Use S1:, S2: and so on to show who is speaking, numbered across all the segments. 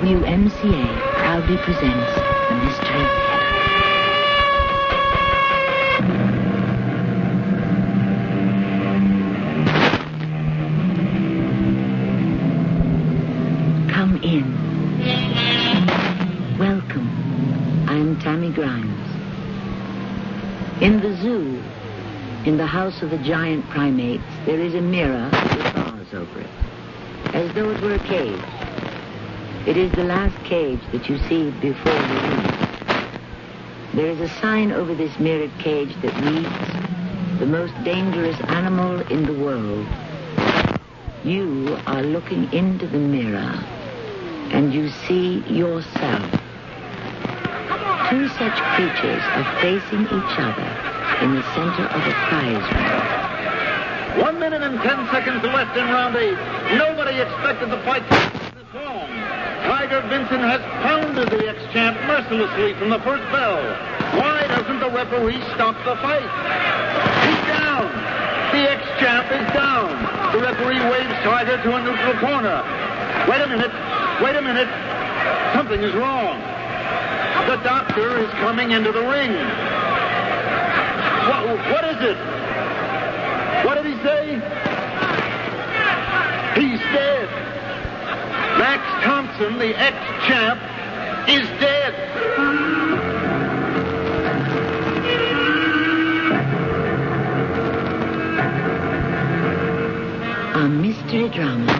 S1: WMCA proudly presents the Mystery Theater. Come in. Welcome. I'm Tammy Grimes. In the zoo, in the house of the giant primates, there is a mirror with bars over it, as though it were a cage. It is the last cage that you see before you leave. There is a sign over this mirrored cage that reads, "The most dangerous animal in the world." You are looking into the mirror, and you see yourself. Two such creatures are facing each other in the center of a prize ring.
S2: 1 minute and 10 seconds left in round 8. Nobody expected the fight to be this long. Tiger Vincent has pounded the ex-champ mercilessly from the first bell. Why doesn't the referee stop the fight? He's down. The ex-champ is down. The referee waves Tiger to a neutral corner. Wait a minute. Something is wrong. The doctor is coming into the ring. What is it? What did he say? He's dead. Max Thompson, the ex-champ, is dead.
S1: A mystery drama,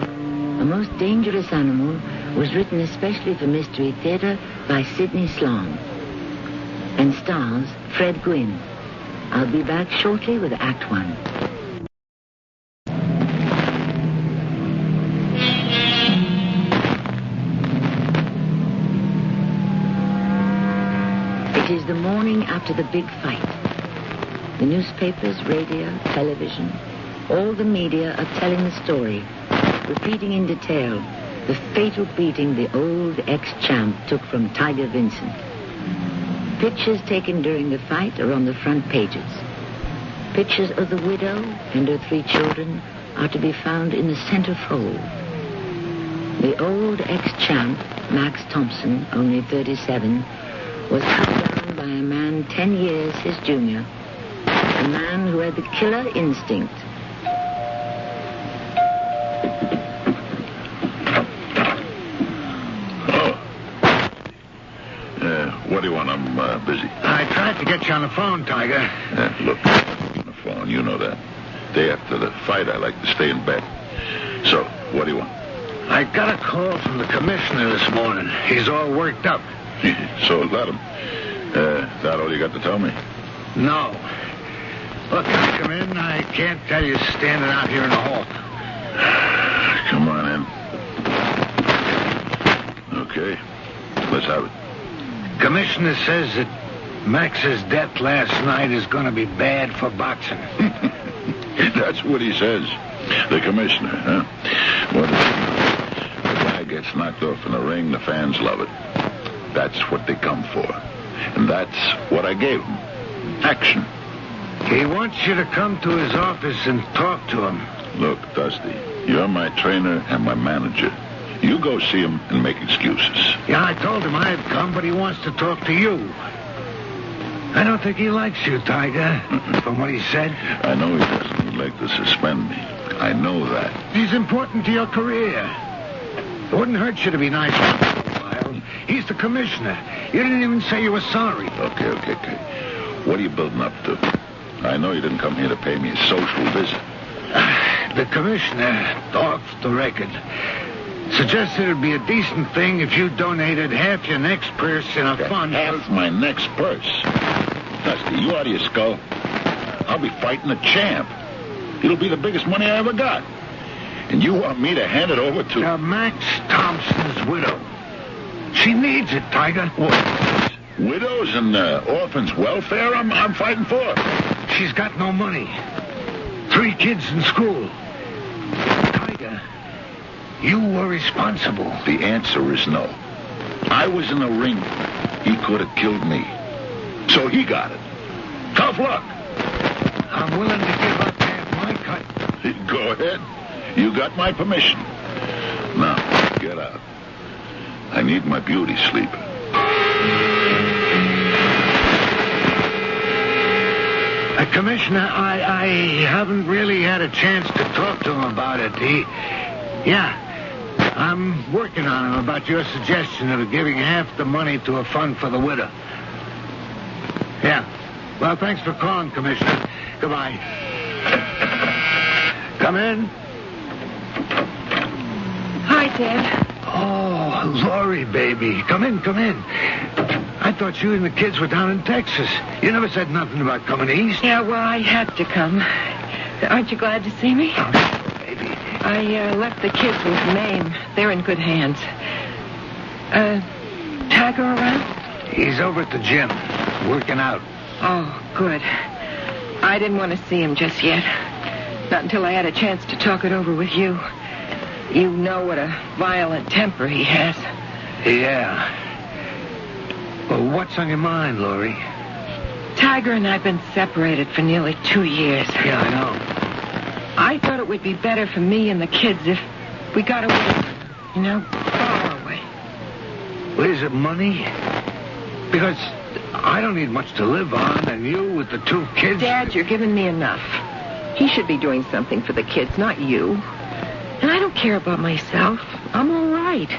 S1: A Most Dangerous Animal, was written especially for Mystery Theater by Sidney Sloan and stars Fred Gwynne. I'll be back shortly with Act 1. It is the morning after the big fight. The newspapers, radio, television, all the media are telling the story, repeating in detail the fatal beating the old ex-champ took from Tiger Vincent. Pictures taken during the fight are on the front pages. Pictures of the widow and her 3 children are to be found in the center fold. The old ex-champ, Max Thompson, only 37, was cut down by a man 10 years his junior, a man who had the killer instinct.
S3: What do you want? I'm busy.
S4: I tried to get you on the phone, Tiger.
S3: Look, on the phone, you know that. Day after the fight, I like to stay in bed. So, what do you want?
S4: I got a call from the commissioner this morning. He's all worked up.
S3: So let him. Is that all you got to tell me?
S4: No. Look, I come in. I can't tell you standing out here in the hall.
S3: Come on in. Okay. Let's have it.
S4: Commissioner says that Max's death last night is going to be bad for boxing.
S3: That's what he says. The commissioner, huh? Well, the guy gets knocked off in the ring, the fans love it. That's what they come for. And that's what I gave him. Action.
S4: He wants you to come to his office and talk to him.
S3: Look, Dusty, you're my trainer and my manager. You go see him and make excuses.
S4: Yeah, I told him I'd come, but he wants to talk to you. I don't think he likes you, Tiger, from what he said.
S3: I know he doesn't. He'd like to suspend me. I know that.
S4: He's important to your career. It wouldn't hurt you to be nice for a while. He's the commissioner. You didn't even say you were sorry.
S3: Okay. What are you building up to? I know you didn't come here to pay me a social visit.
S4: The commissioner, off the record, suggested it'd be a decent thing if you donated half your next purse in a fund.
S3: Half my next purse? Dusty, you out of your skull? I'll be fighting a champ. It'll be the biggest money I ever got. And you want me to hand it over to...
S4: Max Thompson's widow. She needs it, Tiger.
S3: What? Widows and orphans' welfare I'm fighting for?
S4: She's got no money. 3 kids in school. Tiger, you were responsible.
S3: The answer is no. I was in the ring. He could have killed me. So he got it. Tough luck.
S4: I'm willing to give up half my cut.
S3: Go ahead. You got my permission. Now, get out. I need my beauty sleep.
S4: Commissioner, I haven't really had a chance to talk to him about it. I'm working on him about your suggestion of giving half the money to a fund for the widow. Yeah. Well, thanks for calling, Commissioner. Goodbye. Come in.
S5: Hi, Dad.
S4: Oh, Lori, baby. Come in. I thought you and the kids were down in Texas. You never said nothing about coming east.
S5: Yeah, well, I had to come. Aren't you glad to see me?
S4: Oh, sure, baby.
S5: I left the kids with Mame. They're in good hands. Tiger around?
S4: He's over at the gym, working out.
S5: Oh, good. I didn't want to see him just yet. Not until I had a chance to talk it over with you. You know what a violent temper he has.
S4: Yeah. Well, what's on your mind, Lori?
S5: Tiger and I have been separated for nearly 2 years.
S4: Yeah, I know.
S5: I thought it would be better for me and the kids if we got away, far away.
S4: Well, is it money? Because I don't need much to live on, and you with the 2 kids...
S5: Dad, you're giving me enough. He should be doing something for the kids, not you. And I don't care about myself. I'm all right.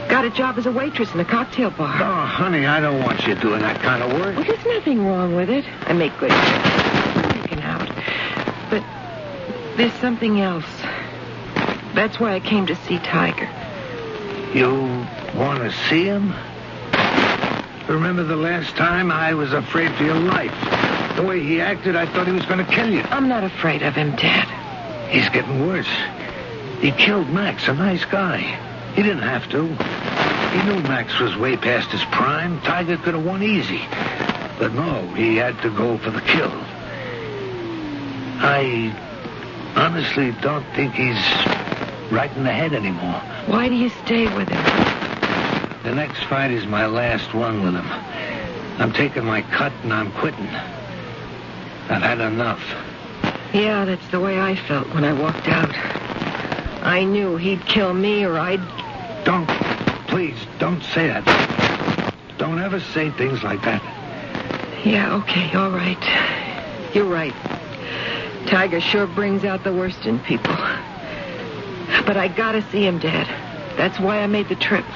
S5: Got a job as a waitress in a cocktail bar.
S4: Oh, honey, I don't want you doing that kind of work.
S5: Well, there's nothing wrong with it. I make good taken out. But there's something else. That's why I came to see Tiger.
S4: You want to see him? Remember the last time I was afraid for your life? The way he acted, I thought he was going to kill you.
S5: I'm not afraid of him, Dad.
S4: He's getting worse. He killed Max, a nice guy. He didn't have to. He knew Max was way past his prime. Tiger could have won easy. But no, he had to go for the kill. I honestly don't think he's right in the head anymore.
S5: Why do you stay with him?
S4: The next fight is my last one with him. I'm taking my cut and I'm quitting. I've had enough.
S5: Yeah, that's the way I felt when I walked out. I knew he'd kill me or I'd...
S4: Please, don't say that. Don't ever say things like that.
S5: Yeah, okay, all right. You're right. Tiger sure brings out the worst in people. But I gotta see him, Dad. That's why I made the trip.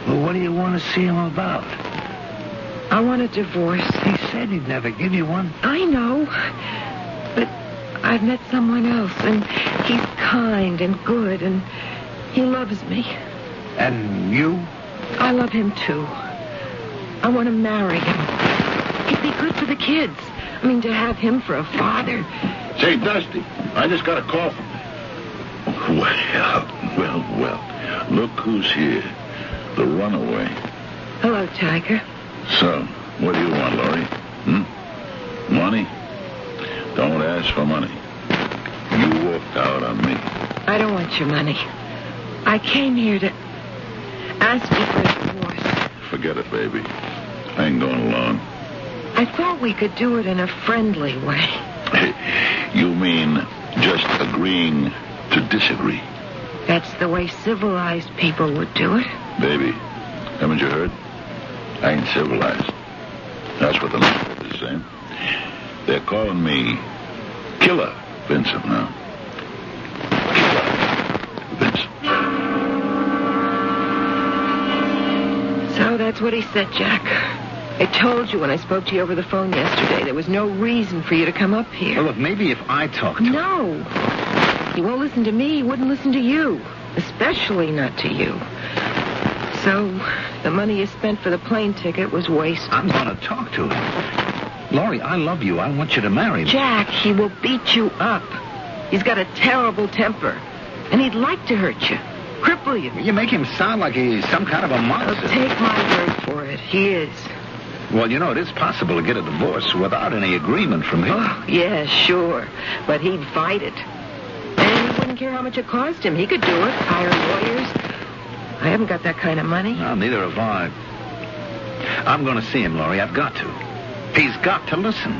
S4: Well, what do you want to see him about?
S5: I want a divorce.
S4: He said he'd never give you one.
S5: I know. But I've met someone else, and he's kind and good, and he loves me.
S4: And you?
S5: I love him, too. I want to marry him. He'd be good for the kids. I mean, to have him for a father.
S3: Say, Dusty, I just got a call from him. Well. Look who's here. The runaway.
S5: Hello, Tiger.
S3: So, what do you want, Lori? Money? Don't ask for money. You walked out on me.
S5: I don't want your money. I came here to ask you for a divorce.
S3: Forget it, baby. I ain't going along.
S5: I thought we could do it in a friendly way.
S3: You mean just agreeing to disagree?
S5: That's the way civilized people would do it.
S3: Baby, haven't you heard? I ain't civilized. That's what the newspapers are saying. They're calling me Killer Vincent now. Killer Vincent.
S5: So that's what he said, Jack. I told you when I spoke to you over the phone yesterday, there was no reason for you to come up here.
S4: Well, look, maybe if I talked to him...
S5: No. He won't listen to me. He wouldn't listen to you. Especially not to you. So, the money you spent for the plane ticket was wasted.
S4: I'm going to talk to him. Lori, I love you. I want you to marry me.
S5: Jack, he will beat you up. He's got a terrible temper. And he'd like to hurt you. Cripple you.
S4: You make him sound like he's some kind of a monster.
S5: Well, take my word for it. He is.
S4: Well, you know, it is possible to get a divorce without any agreement from him.
S5: Oh, yeah, sure. But he'd fight it. And he wouldn't care how much it cost him. He could do it. Hire lawyers. I haven't got that kind of money.
S4: No, neither have I. I'm going to see him, Lori. I've got to. He's got to listen.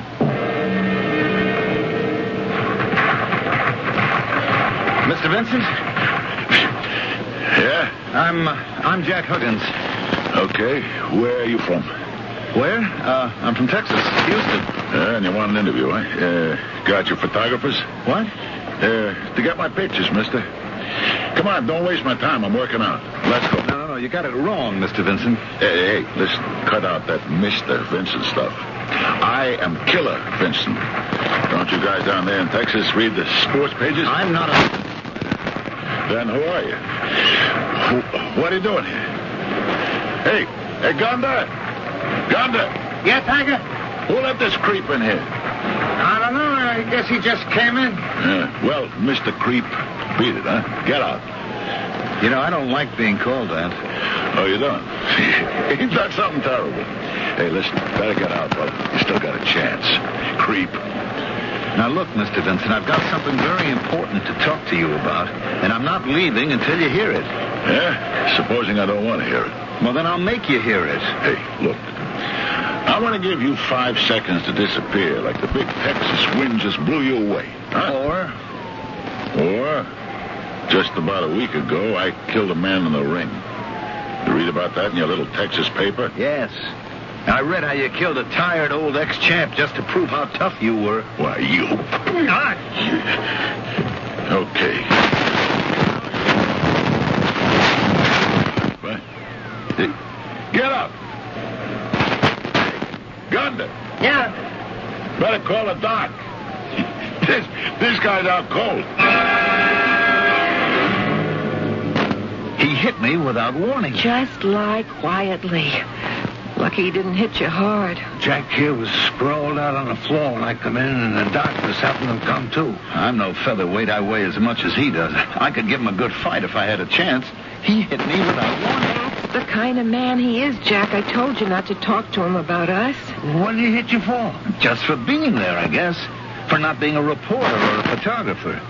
S4: Mr. Vincent?
S3: Yeah?
S6: I'm Jack Huggins.
S3: Okay. Where are you from?
S6: Where? I'm from Texas, Houston.
S3: And you want an interview, huh? Got your photographers?
S6: What?
S3: To get my pictures, mister. Come on, don't waste my time. I'm working out. Let's go.
S6: No, you got it wrong, Mr. Vincent.
S3: Hey, listen. Cut out that Mr. Vincent stuff. I am Killer Vincent. Don't you guys down there in Texas read the sports pages?
S6: I'm not a...
S3: Then who are you? What are you doing here? Hey, Gunda! Gunda!
S2: Yeah, Tiger?
S3: Who let this creep in here?
S2: I don't know. I guess he just came in.
S3: Well, Mr. Creep, beat it, huh? Get out.
S6: You know, I don't like being called that.
S3: Oh, you don't? Ain't that something terrible? Hey, listen, better get out, brother. You still got a chance. Creep.
S6: Now, look, Mr. Vincent, I've got something very important to talk to you about, and I'm not leaving until you hear it.
S3: Yeah? Supposing I don't want to hear it.
S6: Well, then I'll make you hear it.
S3: Hey, look. I want to give you 5 seconds to disappear like the big Texas wind just blew you away. Huh? Or, just about a week ago, I killed a man in the ring. You read about that in your little Texas paper?
S6: Yes. I read how you killed a tired old ex-champ just to prove how tough you were.
S3: Why, you... Okay. What? Hey, get up! Gunda!
S2: Yeah.
S3: Better call a doc. This guy's out cold.
S6: He hit me without warning.
S5: Just lie quietly. Lucky he didn't hit you hard.
S4: Jack here was sprawled out on the floor when I come in, and the doc was helping him come to.
S6: I'm no featherweight. I weigh as much as he does. I could give him a good fight if I had a chance. He hit me without warning.
S5: That's the kind of man he is, Jack. I told you not to talk to him about us.
S4: What did he hit you for?
S6: Just for being there, I guess. For not being a reporter or a photographer.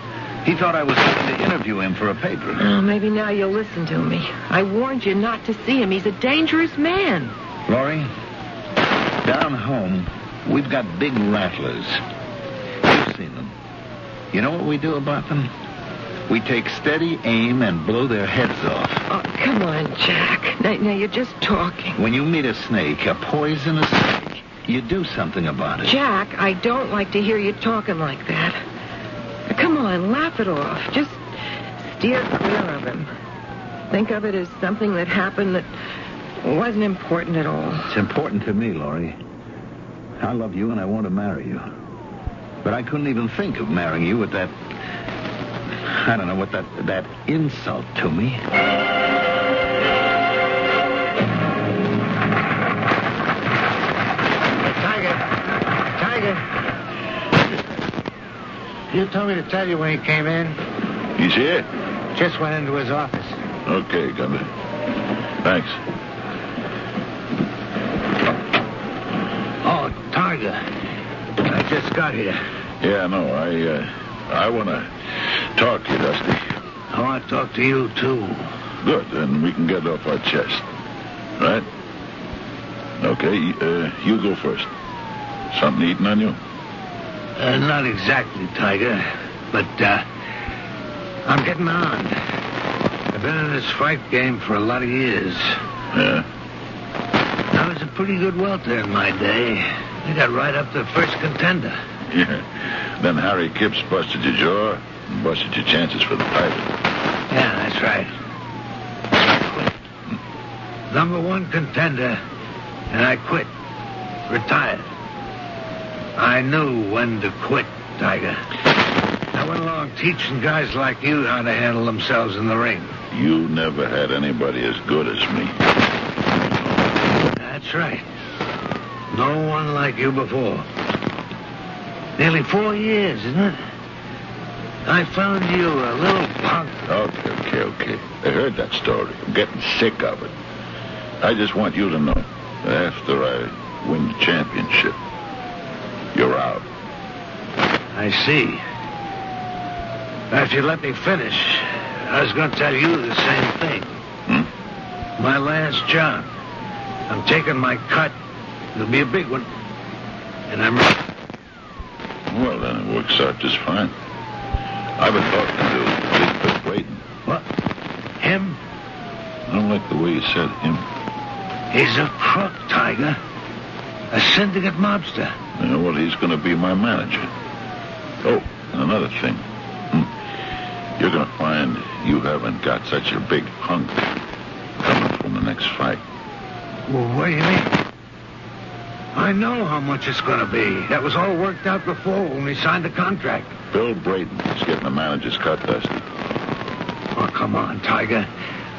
S6: He thought I was going to interview him for a paper.
S5: Oh, maybe now you'll listen to me. I warned you not to see him. He's a dangerous man.
S6: Laurie, down home, we've got big rattlers. You've seen them. You know what we do about them? We take steady aim and blow their heads off.
S5: Oh, come on, Jack. Now you're just talking.
S6: When you meet a snake, a poisonous snake, you do something about it.
S5: Jack, I don't like to hear you talking like that. Come on, laugh it off. Just steer clear of him. Think of it as something that happened that wasn't important at all.
S6: It's important to me, Laurie. I love you and I want to marry you. But I couldn't even think of marrying you with that... I don't know what that insult to me.
S2: Tiger. You told me to tell you when he came in.
S3: He's here?
S2: Just went into his office.
S3: Okay, Gunda. Thanks.
S4: Oh, Tiger. I just got here.
S3: Yeah, no, I want to talk to you, Dusty.
S4: I want to talk to you, too.
S3: Good, then we can get it off our chest. Right? Okay, you go first. Something eating on you?
S4: Not exactly, Tiger. But, I'm getting on. I've been in this fight game for a lot of years.
S3: Yeah?
S4: I was a pretty good welter in my day. I got right up to first contender.
S3: Yeah. Then Harry Kipps busted your jaw and busted your chances for the title.
S4: Yeah, that's right. I quit. #1 contender, and I quit. Retired. I knew when to quit, Tiger. I went along teaching guys like you how to handle themselves in the ring.
S3: You never had anybody as good as me.
S4: That's right. No one like you before. Nearly 4 years, isn't it? I found you a little punk.
S3: Okay. I heard that story. I'm getting sick of it. I just want you to know that after I win the championship, you're out.
S4: I see. If you let me finish, I was going to tell you the same thing. My last job. I'm taking my cut. It'll be a big one. And I'm...
S3: Well, then it works out just fine. I've been talking to Big Waiting.
S4: What? Him?
S3: Oh, don't like the way you said him.
S4: He's a crook, Tiger. A syndicate mobster.
S3: Yeah, well, he's going to be my manager. Oh, and another thing. You're going to find you haven't got such a big hunk coming from the next fight.
S4: Well, what do you mean? I know how much it's going to be. That was all worked out before when we signed the contract.
S3: Bill Braden is getting the manager's cut, Dusty.
S4: Oh, come on, Tiger.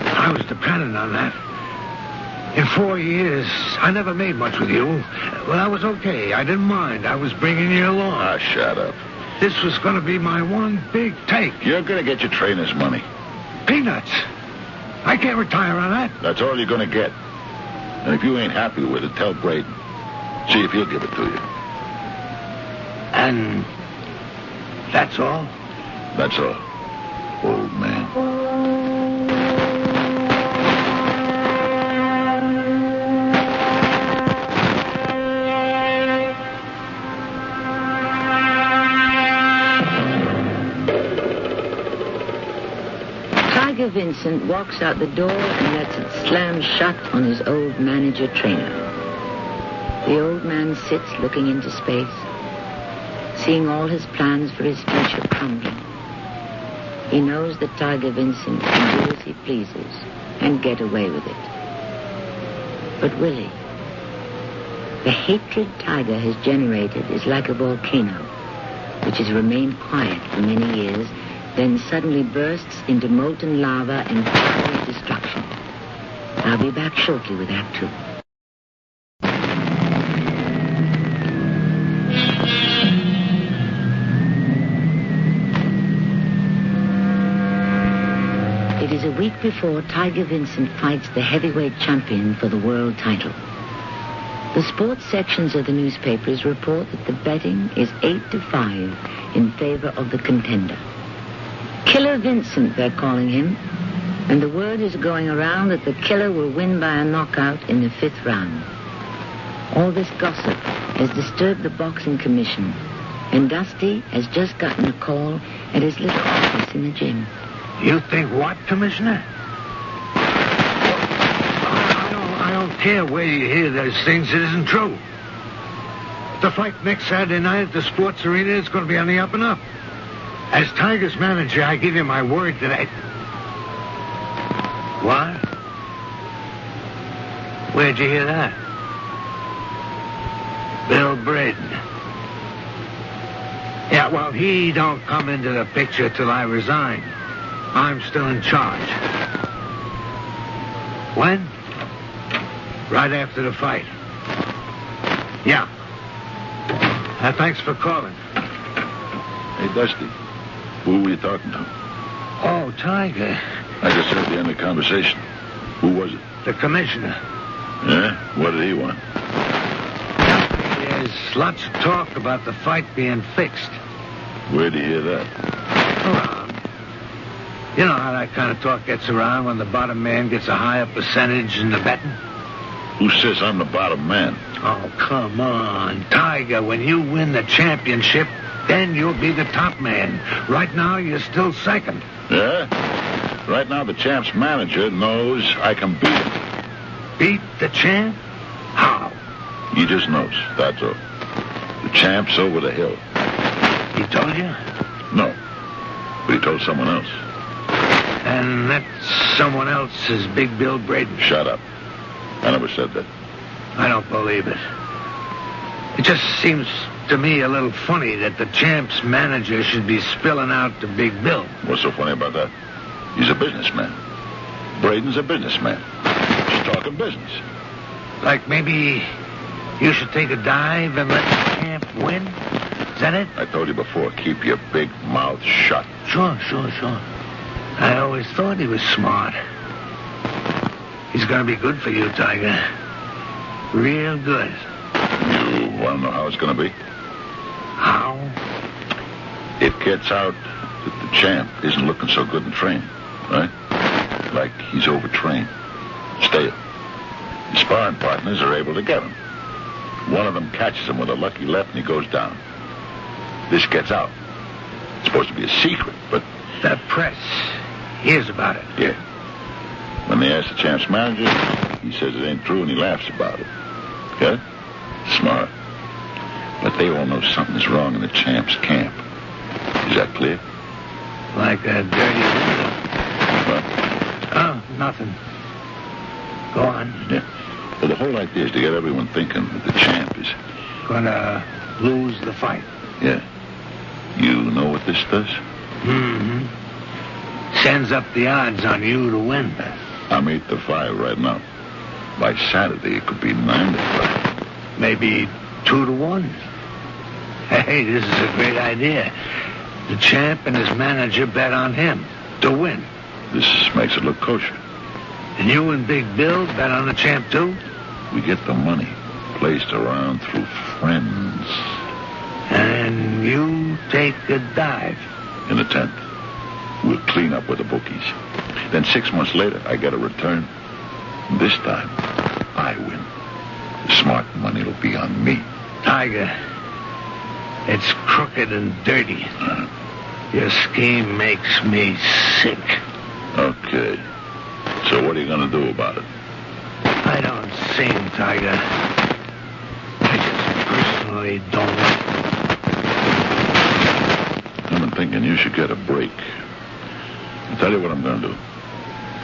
S4: I was dependent on that. In 4 years, I never made much with you. Well, I was okay. I didn't mind. I was bringing you along.
S3: Ah, shut up.
S4: This was going to be my one big take.
S3: You're going to get your trainer's money.
S4: Peanuts. I can't retire on that.
S3: That's all you're going to get. And if you ain't happy with it, tell Braden. See if he'll give it to you.
S4: And that's all?
S3: That's all, old man.
S1: Tiger Vincent walks out the door and lets it slam shut on his old manager-trainer. The old man sits looking into space, seeing all his plans for his future crumbling. He knows that Tiger Vincent can do as he pleases and get away with it. But Willie, the hatred Tiger has generated is like a volcano, which has remained quiet for many years, then suddenly bursts into molten lava and fiery destruction. I'll be back shortly with Act 2. It is a week before Tiger Vincent fights the heavyweight champion for the world title. The sports sections of the newspapers report that the betting is 8-5 in favor of the contender. Killer Vincent, they're calling him, and the word is going around that the killer will win by a knockout in the 5th round. All this gossip has disturbed the boxing commission, and Dusty has just gotten a call at his little office in the gym.
S4: You think what, Commissioner? I don't care where you hear those things. It isn't true. The fight next Saturday night at the sports arena is going to be on the up and up. As Tiger's manager, I give you my word that I... What? Where'd you hear that? Bill Braden. Yeah, well, he don't come into the picture till I resign. I'm still in charge. When? Right after the fight. Yeah. Thanks for calling.
S3: Hey, Dusty, who were you talking to?
S4: Oh, Tiger.
S3: I just heard the end of the conversation. Who was it?
S4: The commissioner.
S3: Yeah? What did he want?
S4: There's lots of talk about the fight being fixed.
S3: Where'd you hear that?
S4: Around. You know how that kind of talk gets around when the bottom man gets a higher percentage in the betting?
S3: Who says I'm the bottom man?
S4: Oh, come on. Tiger, when you win the championship, then you'll be the top man. Right now, you're still second.
S3: Yeah? Right now, the champ's manager knows I can beat him.
S4: Beat the champ? How?
S3: He just knows, that's all. The champ's over the hill.
S4: He told you?
S3: No. But he told someone else.
S4: And that someone else is Big Bill Braden.
S3: Shut up. I never said that.
S4: I don't believe it. It just seems to me a little funny that the champ's manager should be spilling out to Big Bill.
S3: What's so funny about that? He's a businessman. Braden's a businessman. Just talking business.
S4: Like maybe you should take a dive and let the champ win? Is that it?
S3: I told you before, keep your big mouth shut.
S4: Sure. I always thought he was smart. He's going to be good for you, Tiger. Real good.
S3: You want to know how it's going to be?
S4: How?
S3: It gets out that the champ isn't looking so good in training, right? Like he's overtrained. Stale. His sparring partners are able to get him. One of them catches him with a lucky left and he goes down. This gets out. It's supposed to be a secret, but...
S4: The press hears about it.
S3: Yeah. When they ask the champ's manager, he says it ain't true and he laughs about it. Okay? Smart. But they all know something's wrong in the champ's camp. Is that clear?
S4: Like a dirty window.
S3: What?
S4: Oh, nothing. Go on.
S3: Yeah. Well, the whole idea is to get everyone thinking that the champ is...
S4: Gonna lose the fight.
S3: Yeah. You know what this does?
S4: Mm-hmm. Sends up the odds on you to win.
S3: I'm 8-5 right now. By Saturday, it could be 9-5.
S4: Maybe 2-1. Hey, this is a great idea. The champ and his manager bet on him to win.
S3: This makes it look kosher.
S4: And you and Big Bill bet on the champ, too?
S3: We get the money placed around through friends.
S4: And you take a dive.
S3: In the 10th. We'll clean up with the bookies. Then 6 months later, I get a return. This time, I win. The smart money will be on me.
S4: Tiger, it's crooked and dirty. Your scheme makes me sick.
S3: Okay. So what are you going to do about it?
S4: I don't sing, Tiger. I just personally don't like it.
S3: I've been thinking you should get a break. I'll tell you what I'm going to do.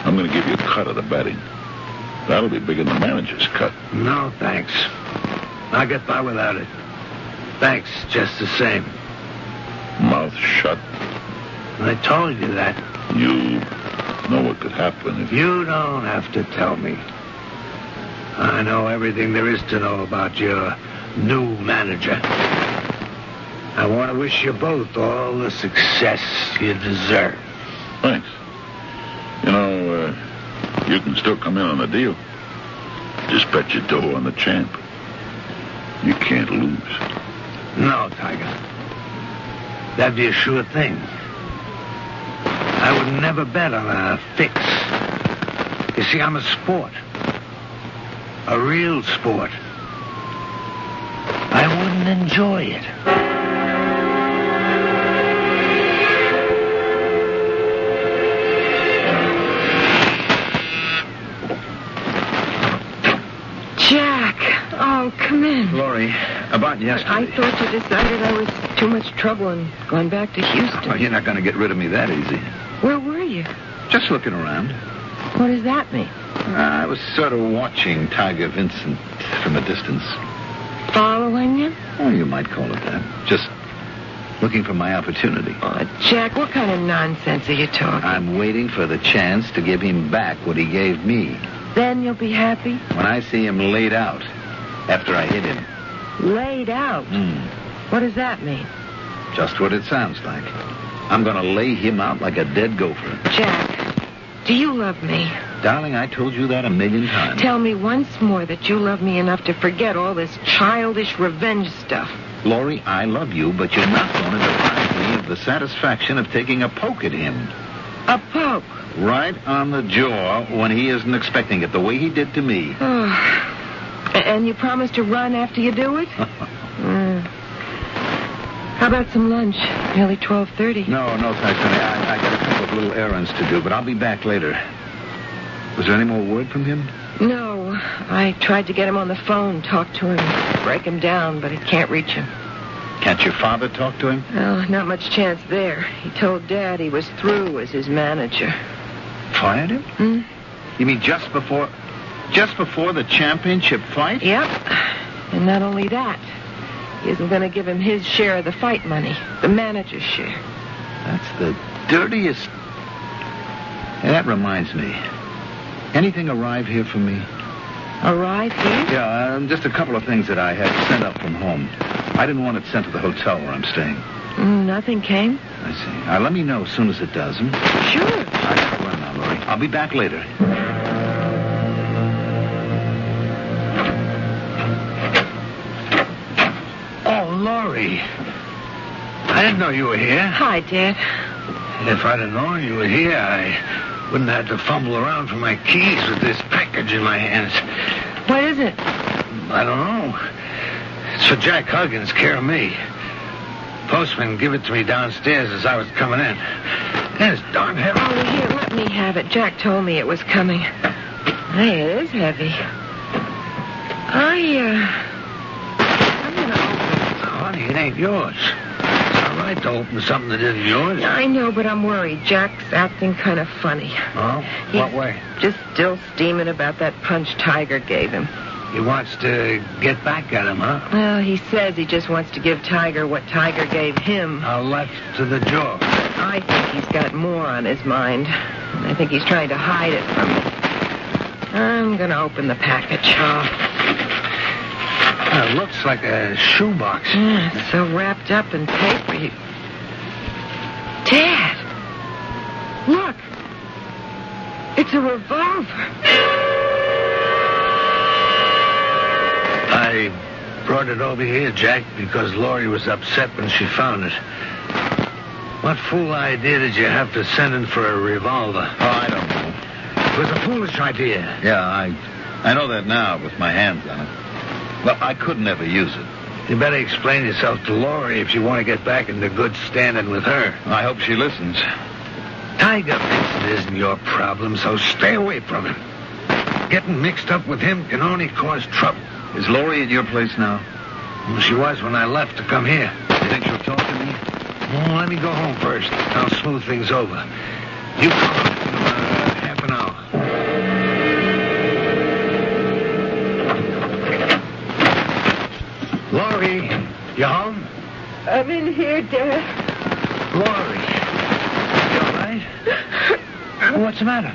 S3: I'm going to give you a cut of the betting. That'll be bigger than the manager's cut.
S4: No, thanks. I'll get by without it. Thanks, just the same.
S3: Mouth shut.
S4: I told you that.
S3: You know what could happen if...
S4: You don't have to tell me. I know everything there is to know about your new manager. I want to wish you both all the success you deserve.
S3: Thanks. You know, you can still come in on the deal. Just bet your dough on the champ. You can't lose.
S4: No, Tiger. That'd be a sure thing. I would never bet on a fix. You see, I'm a sport. A real sport. I wouldn't enjoy it.
S5: Jack! Oh, come in.
S6: Laurie, about yesterday.
S5: I thought you decided I was too much trouble and gone back to Houston.
S6: Oh, you're not going to get rid of me that easy.
S5: Where were you?
S6: Just looking around.
S5: What does that mean?
S6: I was sort of watching Tiger Vincent from a distance.
S5: Following you?
S6: Oh, you might call it that. Just looking for my opportunity.
S5: Oh, Jack, what kind of nonsense are you talking?
S6: I'm waiting for the chance to give him back what he gave me.
S5: Then you'll be happy?
S6: When I see him laid out after I hit him.
S5: Laid out? What does that mean?
S6: Just what it sounds like. I'm going to lay him out like a dead gopher.
S5: Jack, do you love me?
S6: Darling, I told you that 1,000,000 times.
S5: Tell me once more that you love me enough to forget all this childish revenge stuff.
S6: Laurie, I love you, but you're not going to deprive me of the satisfaction of taking a poke at him.
S5: A poke?
S6: Right on the jaw when he isn't expecting it, the way he did to me.
S5: Oh. And you promise to run after you do it? How about some lunch? Nearly 12:30.
S6: No, thanks, honey. I got a couple of little errands to do, but I'll be back later. Was there any more word from him?
S5: No. I tried to get him on the phone, talk to him, break him down, but I can't reach him.
S6: Can't your father talk to him?
S5: Well, not much chance there. He told Dad he was through as his manager.
S6: Fired him? You mean just before the championship fight?
S5: Yep. And not only that, he isn't going to give him his share of the fight money, the manager's share.
S6: That's the dirtiest... Hey, that reminds me. Anything arrive here for me?
S5: Arrive here?
S6: Yeah, just a couple of things that I had sent up from home. I didn't want it sent to the hotel where I'm staying.
S5: Nothing came?
S6: I see. Let me know as soon as it does.
S5: Sure.
S6: I gotta run now, Laurie. I'll be back later.
S4: Oh, Laurie. I didn't know you were here.
S5: Hi, Dad.
S4: If I'd have known you were here, I wouldn't have to fumble around for my keys with this package in my hands.
S5: What is it?
S4: I don't know. It's for Jack Huggins, care of me. Postman gave it to me downstairs as I was coming in. It's darn heavy.
S5: Oh, here, let me have it. Jack told me it was coming. Hey, it is heavy. I'm gonna open it.
S4: Honey, it ain't yours. It's all right to open something that isn't yours.
S5: I know, but I'm worried. Jack's acting kind of funny.
S4: Oh? What way?
S5: Just still steaming about that punch Tiger gave him.
S4: He wants to get back at him, huh?
S5: Well, he says he just wants to give Tiger what Tiger gave him.
S4: A left to the jaw.
S5: I think he's got more on his mind. I think he's trying to hide it from me. I'm gonna open the package.
S4: It looks like a shoebox.
S5: Yeah, it's so wrapped up in paper. Dad! Look! It's a revolver.
S4: I brought it over here, Jack, because Laurie was upset when she found it. What fool idea did you have to send in for a revolver?
S6: Oh, I don't know.
S4: It was a foolish idea.
S6: Yeah, I know that now with my hands on it. Well, I could never use it.
S4: You better explain yourself to Laurie if you want to get back into good standing with her.
S6: I hope she listens.
S4: Tiger Vincent isn't your problem, so stay away from him. Getting mixed up with him can only cause trouble.
S6: Is Laurie at your place now?
S4: Well, she was when I left to come here.
S6: You think she'll talk to me?
S4: Well, let me go home first. I'll smooth things over. You call in half an hour. Laurie, you home?
S5: I'm in here, Dad.
S4: Laurie, you all right? What's the matter?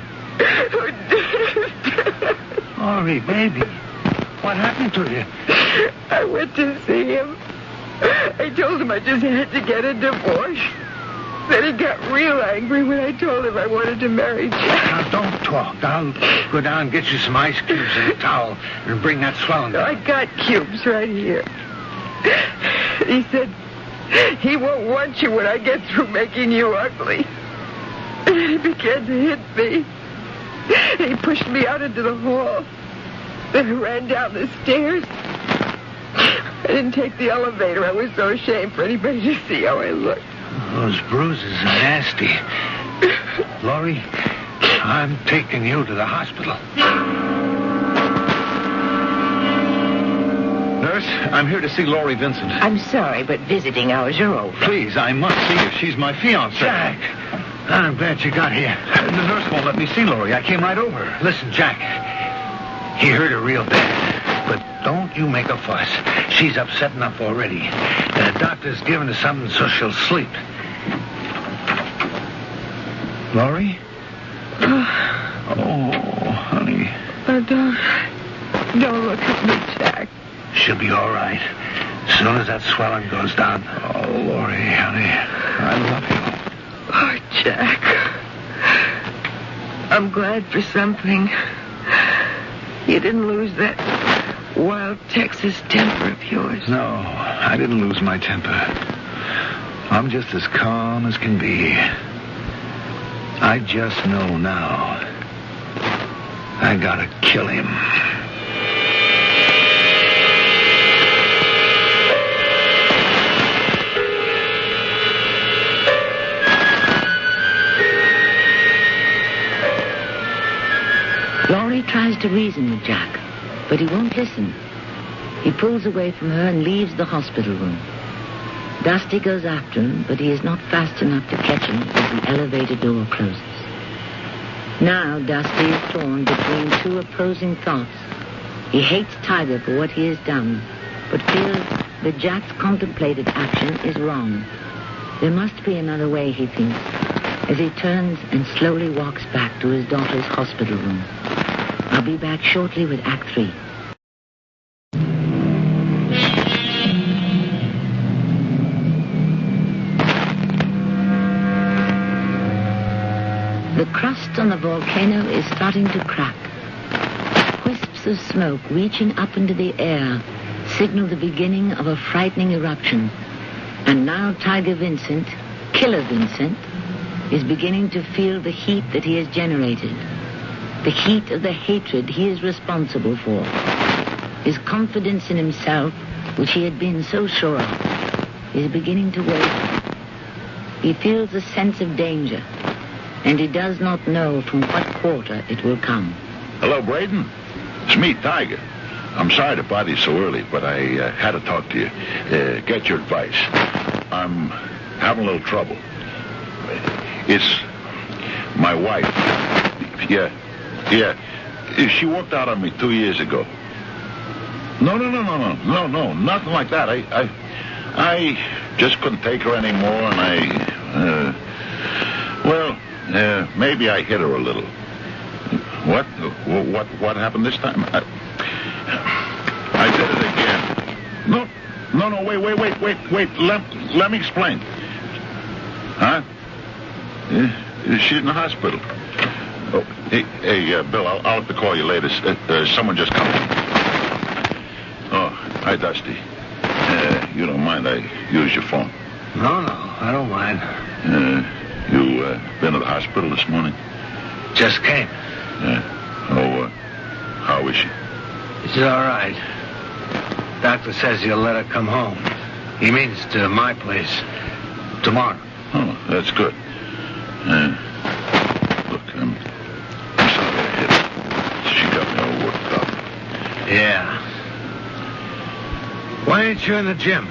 S4: Laurie, baby, what happened to you?
S5: I went to see him. I told him I just had to get a divorce. Then he got real angry when I told him I wanted to marry Jack.
S4: Now, don't talk. I'll go down and get you some ice cubes and a towel and bring that swelling down.
S5: I got cubes right here. He said he won't want you when I get through making you ugly. And he began to hit me. He pushed me out into the hall. Then I ran down the stairs. I didn't take the elevator. I was so ashamed for anybody to see how I looked.
S4: Those bruises are nasty. Laurie, I'm taking you to the hospital.
S6: Nurse, I'm here to see Laurie Vincent.
S1: I'm sorry, but visiting hours are over.
S6: Please, I must see her. She's my fiancée.
S4: Jack, I'm glad you got here.
S6: The nurse won't let me see Laurie. I came right over.
S4: Listen, Jack, he hurt her real bad. But don't you make a fuss. She's upset enough already. The doctor's given her something so she'll sleep. Laurie?
S6: Oh, honey.
S5: Don't look at me, Jack.
S4: She'll be all right. As soon as that swelling goes down.
S6: Oh, Laurie, honey. I love you.
S5: Oh, Jack. I'm glad for something. You didn't lose that wild Texas temper of yours.
S6: No, I didn't lose my temper. I'm just as calm as can be. I just know now. I gotta kill him.
S1: Laurie tries to reason with Jack, but he won't listen. He pulls away from her and leaves the hospital room. Dusty goes after him, but he is not fast enough to catch him as the elevator door closes. Now Dusty is torn between two opposing thoughts. He hates Tiger for what he has done, but feels that Jack's contemplated action is wrong. There must be another way, he thinks, as he turns and slowly walks back to his daughter's hospital room. I'll be back shortly with Act 3. The crust on the volcano is starting to crack. Wisps of smoke reaching up into the air signal the beginning of a frightening eruption. And now Tiger Vincent, Killer Vincent, is beginning to feel the heat that he has generated. The heat of the hatred he is responsible for. His confidence in himself, which he had been so sure of, is beginning to waver. He feels a sense of danger. and he does not know from what quarter it will come.
S3: Hello, Braden. It's me, Tiger. I'm sorry to bother you so early, but I had to talk to you. Get your advice. I'm having a little trouble. It's my wife. Yeah. She walked out on me 2 years ago. No, nothing like that. I just couldn't take her anymore, and maybe I hit her a little. What happened this time? I did it again. No, wait. Let me explain. Huh? She's in the hospital. Oh, hey, Bill, I'll have to call you later. Someone just come in. Oh, hi, Dusty. You don't mind I use your phone?
S4: No, I don't mind.
S3: You been to the hospital this morning?
S4: Just came.
S3: How is she?
S4: She's all right. Doctor says he'll let her come home. He means to my place tomorrow.
S3: Oh, that's good. Look, I'm sorry I hit her. She got me all worked up.
S4: Yeah. Why ain't you in the gym?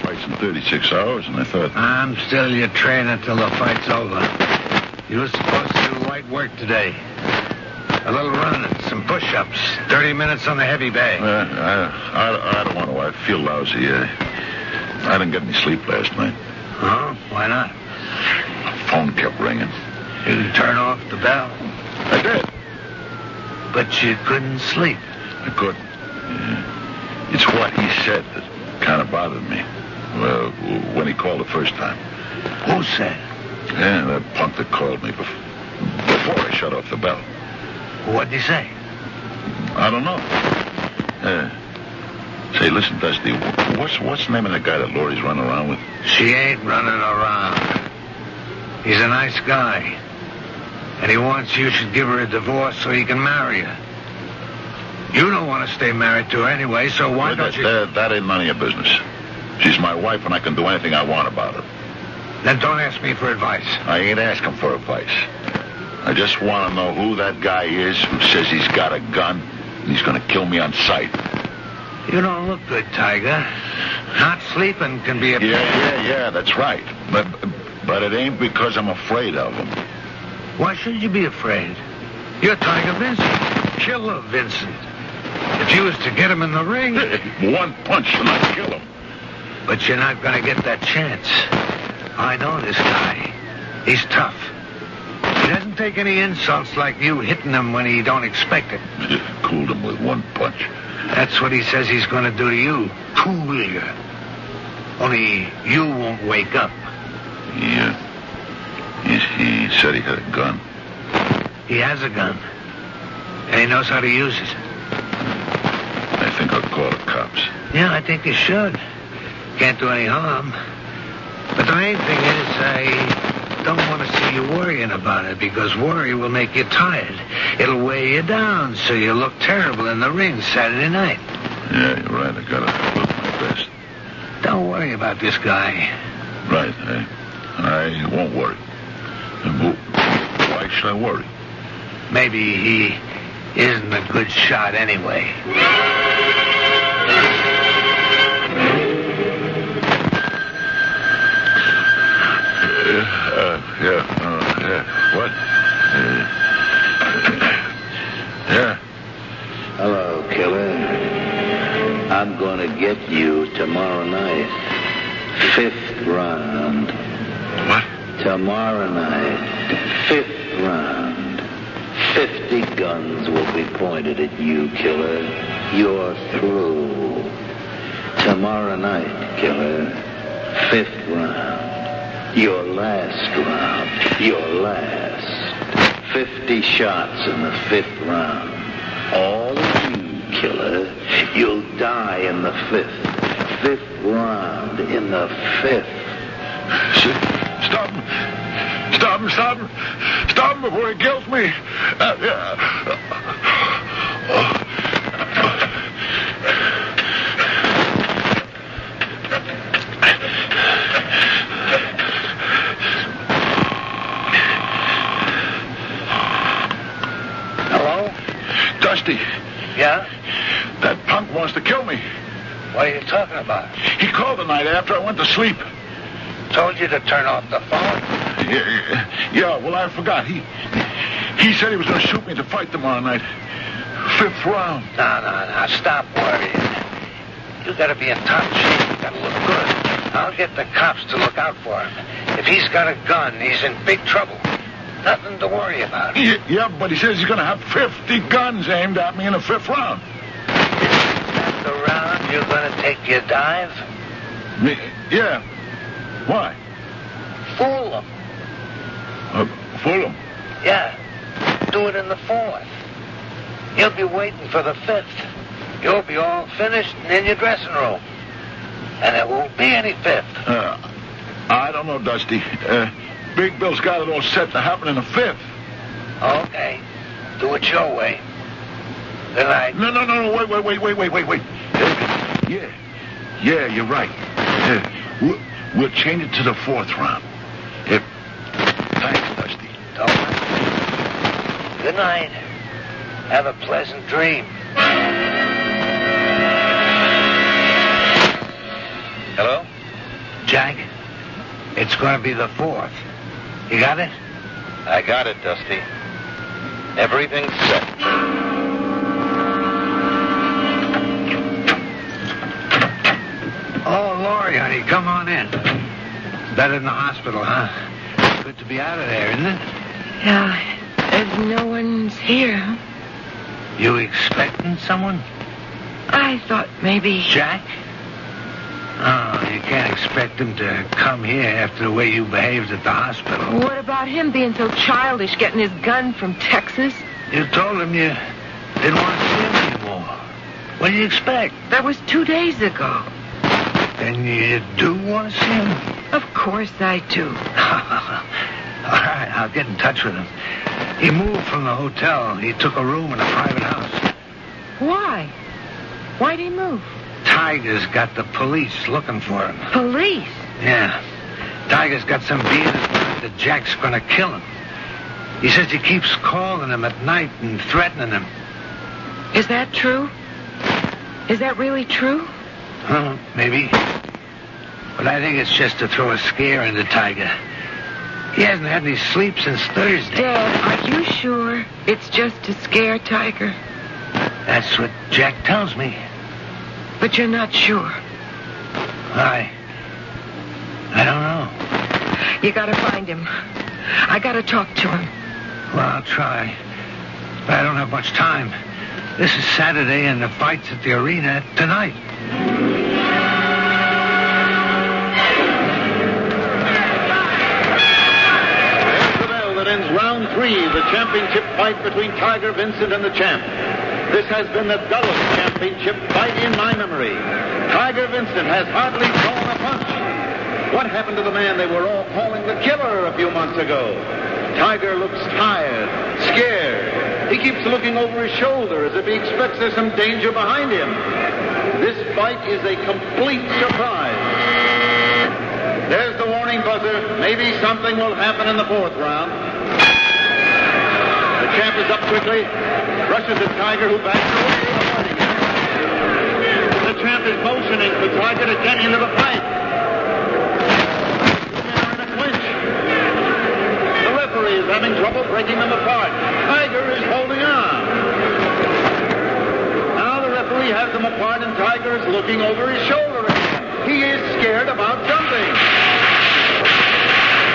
S3: Fight's in 36 hours, and I thought...
S4: I'm still your trainer till the fight's over. You were supposed to do light work today. A little running, some push-ups, 30 minutes on the heavy bag.
S3: I don't want to. I feel lousy. I didn't get any sleep last night.
S4: Oh, why not?
S3: The phone kept ringing.
S4: You didn't turn off the bell.
S3: I did.
S4: But you couldn't sleep.
S3: I couldn't. It's what he said that kind of bothered me. Well, when he called the first time.
S4: Who said?
S3: Yeah, that punk that called me before I shut off the bell.
S4: What'd he say?
S3: I don't know. Say, listen, Dusty, what's the name of that guy that Laurie's running around with?
S4: She ain't running around. He's a nice guy. And he wants you should give her a divorce so he can marry her. You don't want to stay married to her anyway, so why don't you...
S3: That ain't none of your business. She's my wife, and I can do anything I want about her.
S4: Then don't ask me for advice.
S3: I ain't asking for advice. I just want to know who that guy is who says he's got a gun and he's going to kill me on sight.
S4: You don't look good, Tiger. Not sleeping can be a...
S3: Yeah, that's right. But it ain't because I'm afraid of him.
S4: Why should you be afraid? You're Tiger Vincent. Killer Vincent. If you was to get him in the ring...
S3: One punch and I'd kill him.
S4: But you're not going to get that chance. I know this guy. He's tough. He doesn't take any insults like you hitting him when he don't expect it.
S3: Just cooled him with one punch.
S4: That's what he says he's going to do to you. Cool you. Only you won't wake up.
S3: He said he had a gun.
S4: He has a gun. And he knows how to use it.
S3: I think I'll call the cops.
S4: Yeah, I think you should. Can't do any harm. But the main thing is I don't want to see you worrying about it, because worry will make you tired. It'll weigh you down so you look terrible in the ring Saturday night.
S3: Yeah, you're right. I gotta look my best.
S4: Don't worry about this guy.
S3: Right. I won't worry. Why should I worry?
S4: Maybe he isn't a good shot anyway.
S3: What? Yeah.
S7: Hello, killer. I'm going to get you tomorrow night. 5th round.
S3: What?
S7: Tomorrow night, 5th round. 50 guns will be pointed at you, killer. You're through. Tomorrow night, killer. 5th round. Your last round. Your last. 50 shots in the 5th round. All of you, killer. You'll die in the 5th. 5th round in the 5th.
S3: Stop him. Stop him, stop him. Stop him before he kills me. Dusty.
S4: Yeah?
S3: That punk wants to kill me.
S4: What are you talking about?
S3: He called the night after I went to sleep.
S4: Told you to turn off the phone.
S3: Yeah, well, I forgot. He said he was going to shoot me to fight tomorrow night. 5th round.
S4: No. Stop worrying. You got to be in top shape. You got to look good. I'll get the cops to look out for him. If he's got a gun, he's in big trouble. Nothing to worry about.
S3: Yeah, but he says he's going to have 50 guns aimed at me in the 5th round.
S4: Is that the round you're going to take your dive?
S3: Yeah. Why?
S4: Fool him.
S3: Fool him?
S4: Yeah. Do it in the 4th. He'll be waiting for the 5th. You'll be all finished and in your dressing room. And there won't be any 5th.
S3: I don't know, Dusty. Big Bill's got it all set to happen in the 5th.
S4: Okay. Do it your way. Good night.
S3: No. Wait. Yeah, you're right. We'll change it to the 4th round. Thanks, Dusty.
S4: Don't worry. Good night. Have a pleasant dream.
S6: Hello?
S4: Jack, it's going to be the 4th. You got it?
S6: I got it, Dusty. Everything's set.
S4: Oh, Lori, honey, come on in. Better than the hospital, huh? Good to be out of there, isn't it?
S5: Yeah, if no one's here.
S4: You expecting someone?
S5: I thought maybe...
S4: Jack? Oh, you can't expect him to come here after the way you behaved at the hospital.
S5: What about him being so childish, getting his gun from Texas?
S4: You told him you didn't want to see him anymore. What do you expect?
S5: That was 2 days ago.
S4: Then you do want to see him?
S5: Of course I do.
S4: All right, I'll get in touch with him. He moved from the hotel. He took a room in a private house.
S5: Why? Why'd he move?
S4: Tiger's got the police looking for him.
S5: Police?
S4: Yeah. Tiger's got some bee in his mind that Jack's going to kill him. He says he keeps calling him at night and threatening him.
S5: Is that true? Is that really true?
S4: Maybe. But I think it's just to throw a scare into Tiger. He hasn't had any sleep since Thursday.
S5: Dad, are you sure it's just to scare Tiger?
S4: That's what Jack tells me.
S5: But you're not sure.
S4: I don't know.
S5: You gotta find him. I gotta talk to him.
S4: Well, I'll try. But I don't have much time. This is Saturday and the fight's at the arena tonight.
S2: Ends round 3, the championship fight between Tiger Vincent and the champ. This has been the dullest championship fight in my memory. Tiger Vincent has hardly thrown a punch. What happened to the man they were all calling the killer a few months ago? Tiger looks tired, scared. He keeps looking over his shoulder as if he expects there's some danger behind him. This fight is a complete surprise. There's the warning buzzer. Maybe something will happen in the 4th round. The champ is up quickly, rushes at Tiger, who backs away, avoiding him. The champ is motioning for Tiger to get into the fight. They're in a clinch. The referee is having trouble breaking them apart. Tiger is holding on. Now the referee has them apart, and Tiger is looking over his shoulder again. He is scared about jumping.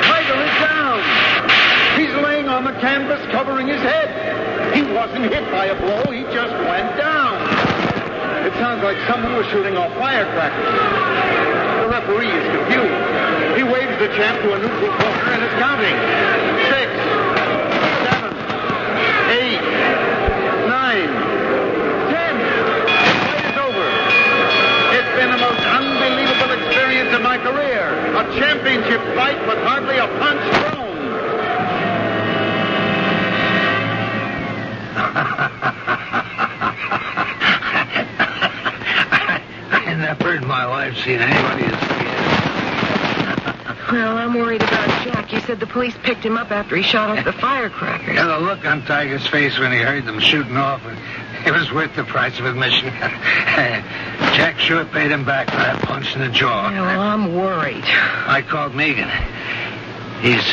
S2: Tiger is down. He's laying on the canvas covering his head. He wasn't hit by a blow. He just went down. It sounds like someone was shooting off firecrackers. The referee is confused. He waves the champ to a neutral corner and is counting. 6, 7, 8, 9, 10. The fight is over. It's been the most unbelievable experience of my career. A championship fight with hardly a punch thrown.
S4: I never in my life seen anybody as scared.
S5: Well, I'm worried about Jack. He says said the police picked him up after he shot off the firecrackers.
S4: Yeah, the look on Tiger's face when he heard them shooting off, it was worth the price of admission. Jack sure paid him back for that punch in the jaw.
S5: Yeah, well, I'm worried.
S4: I called Megan. He's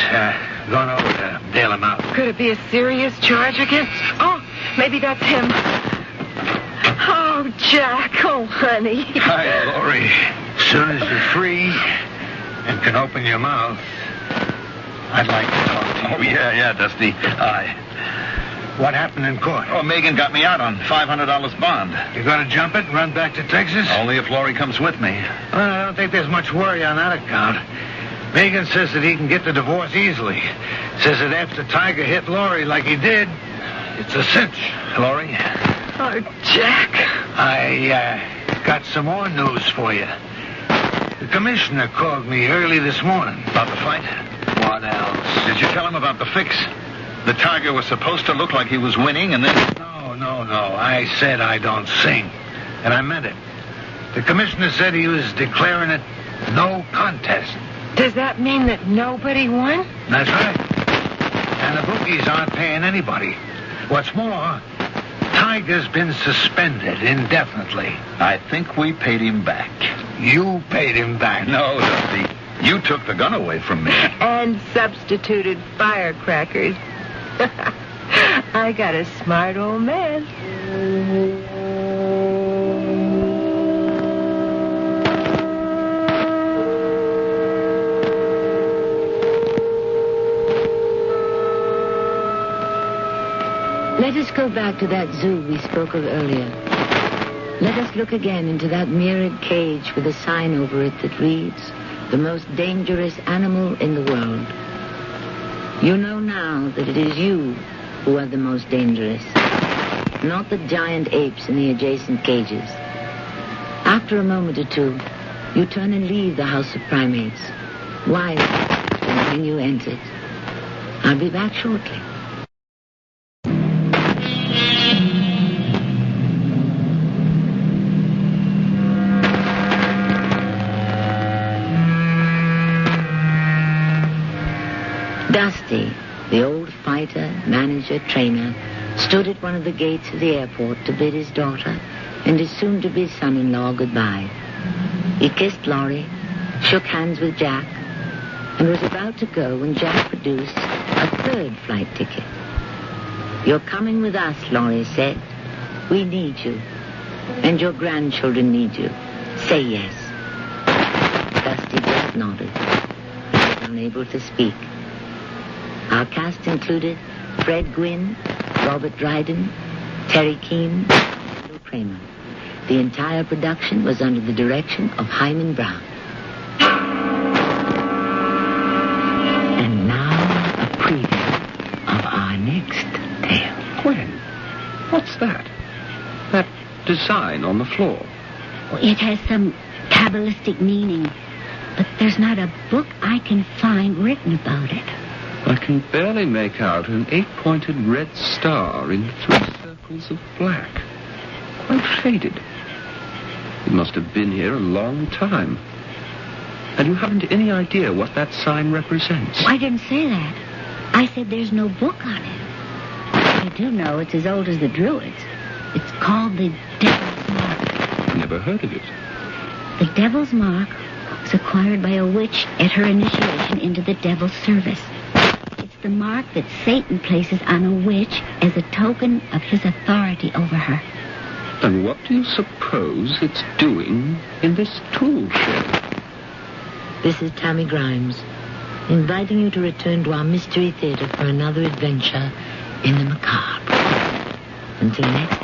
S4: gone over to bail him out.
S5: Could it be a serious charge against... Oh, maybe that's him. Oh, Jack. Oh, honey.
S4: Hi, Laurie. As soon as you're free and can open your mouth, I'd like to talk to you.
S6: Oh, yeah, Dusty. Hi.
S4: What happened in court?
S6: Oh, Megan got me out on $500 bond.
S4: You gonna jump it and run back to Texas?
S6: Only if Laurie comes with me.
S4: Well, I don't think there's much worry on that account. Megan says that he can get the divorce easily. Says that after Tiger hit Laurie like he did, it's a cinch.
S6: Laurie?
S5: Oh, Jack.
S4: I got some more news for you. The commissioner called me early this morning.
S6: About the fight?
S4: What else?
S6: Did you tell him about the fix? The Tiger was supposed to look like he was winning, and then...
S4: No. I said I don't sing. And I meant it. The commissioner said he was declaring it no contest.
S5: Does that mean that nobody won?
S4: That's right. And the bookies aren't paying anybody. What's more, Tiger's been suspended indefinitely.
S6: I think we paid him back.
S4: You paid him back.
S6: No, Dusty. You took the gun away from me.
S5: And substituted firecrackers. I got a smart old man.
S1: Let us go back to that zoo we spoke of earlier. Let us look again into that mirrored cage with a sign over it that reads, "The most dangerous animal in the world." You know now that it is you who are the most dangerous, not the giant apes in the adjacent cages. After a moment or two, you turn and leave the house of primates, wiser than when you entered. I'll be back shortly. Dusty, the old fighter, manager, trainer, stood at one of the gates of the airport to bid his daughter and his soon-to-be son-in-law goodbye. He kissed Laurie, shook hands with Jack, and was about to go when Jack produced a third flight ticket. "You're coming with us," Laurie said. "We need you, and your grandchildren need you. Say yes." Dusty just nodded. He was unable to speak. Our cast included Fred Gwynn, Robert Dryden, Terry Keane, and Bill Kramer. The entire production was under the direction of Himan Brown. And now a preview of our next tale.
S8: Gwen, what's that? That design on the floor?
S9: Well, it has some Kabbalistic meaning, but there's not a book I can find written about it.
S8: I can barely make out an 8-pointed red star in 3 circles of black. Quite faded. It must have been here a long time. And you haven't any idea what that sign represents.
S9: I didn't say that. I said there's no book on it. I do know it's as old as the Druids. It's called the Devil's Mark.
S8: Never heard of it.
S9: The Devil's Mark was acquired by a witch at her initiation into the Devil's service. It's the mark that Satan places on a witch as a token of his authority over her.
S8: And what do you suppose it's doing in this tool shed?
S1: This is Tammy Grimes, inviting you to return to our Mystery Theater for another adventure in the macabre. Until next